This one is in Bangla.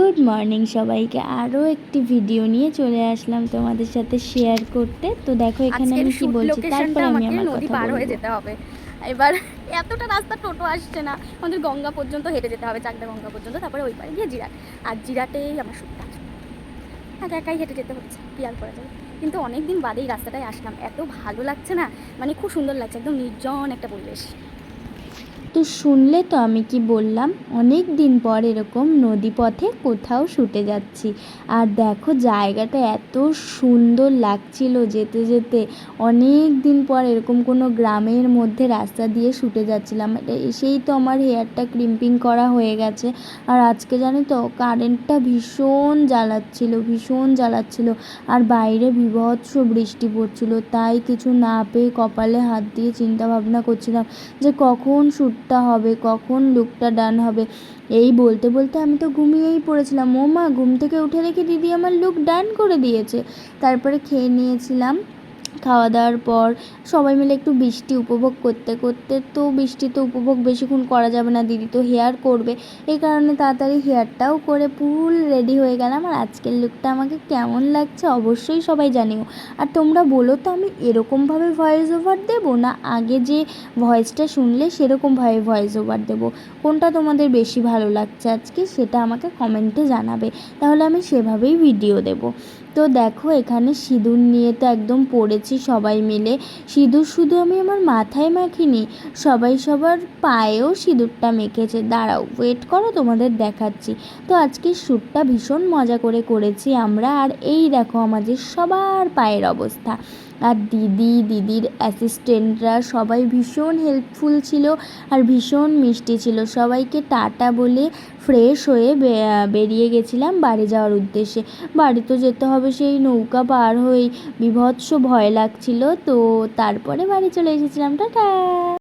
গুড মর্নিং সবাইকে। আরও একটি ভিডিও নিয়ে চলে আসলাম তোমাদের সাথে শেয়ার করতে। তো দেখো এখানে আমি কি বলছি, তারপরে আমি আমার নদী কথা পার হয়ে বলবো। যেতে হবে। এবার এতটা রাস্তা টোটো আসছে না, আমাদের গঙ্গা পর্যন্ত হেঁটে যেতে হবে, চাকদা গঙ্গা পর্যন্ত, তারপরে ওই পারে গিয়ে জিরাট। আর জিরাটেই আমার শ্যুটটা, একা একাই হেঁটে যেতে হচ্ছে, কি আর করা যাবে। কিন্তু অনেক দিন বাদে এই রাস্তাটায় আসলাম, এত ভালো লাগছে না, মানে খুব সুন্দর লাগছে, একদম নির্জন একটা পরিবেশ। তো শুনলে তো আমি কি বললাম, অনেক দিন পর এরকম নদী পথে কোথাও শুটে যাচ্ছি। আর দেখো জায়গাটা এত সুন্দর লাগছিল যেতে যেতে। অনেক দিন পর এরকম কোনো গ্রামের মধ্যে রাস্তা দিয়ে শুটে যাচ্ছিলাম। এসেই তো আমার হেয়ারটা ক্রিম্পিং করা হয়ে গেছে। আর আজকে জানো তো কারেন্টটা ভীষণ জ্বালাচ্ছিল। আর বাইরে বীভৎস বৃষ্টি পড়ছিল, তাই কিছু না পেয়ে কপালে হাত দিয়ে চিন্তা ভাবনা করছিলাম যে কখন শ্যুটটা হবে, কখন লুকটা ডান হবে। এই বলতে বলতে আমি তো ঘুমিয়েই পড়েছিলাম। ও মা, ঘুম থেকে উঠে দেখি দিদি আমার লুক ডান করে দিয়েছে। তারপরে খেয়ে নিয়েছিলাম। খাওয়া দাওয়ার পর সবাই মিলে একটু বৃষ্টি উপভোগ করতে করতে, তো বৃষ্টি তো উপভোগ বেশিক্ষণ করা যাবে না, দিদি তো হেয়ার করবে, এই কারণে তাড়াতাড়ি হেয়ারটাও করে ফুল রেডি হয়ে গেলাম। আর আজকের লুকটা আমাকে কেমন লাগছে অবশ্যই সবাই জানিও। আর তোমরা বলো তো আমি এরকমভাবে ভয়েস ওভার দেবো, না আগে যে ভয়েসটা শুনলে সেরকমভাবে ভয়েস ওভার দেবো? কোনটা তোমাদের বেশি ভালো লাগছে আজকে সেটা আমাকে কমেন্টে জানাবে, তাহলে আমি সেভাবেই ভিডিও দেবো। তো দেখো এখানে সিঁদুর নিয়ে তো একদম পড়েছি সবাই মিলে। সিঁদুর শুধু আমি আমার মাথায় মাখিনি, সবাই সবার পায়েও সিঁদুরটা মেখেছে। দাঁড়াও, ওয়েট করো, তোমাদের দেখাচ্ছি। তো আজকে শ্যুটটা ভীষণ মজা করে করেছি আমরা। আর এই দেখো আমাদের সবার পায়ের অবস্থা। আর দিদির অ্যাসিস্ট্যান্টরা সবাই ভীষণ হেল্পফুল ছিল আর ভীষণ মিষ্টি ছিল। সবাইকে টাটা বলে ফ্রেশ হয়ে বেরিয়ে গেছিলাম বাড়ি যাওয়ার উদ্দেশ্যে। বাড়ি তো যেতে হবে সেই নৌকা পার হয়েই, বীভৎস ভয় লাগছিল। তো তারপরে বাড়ি চলে এসেছিলাম। টাটা।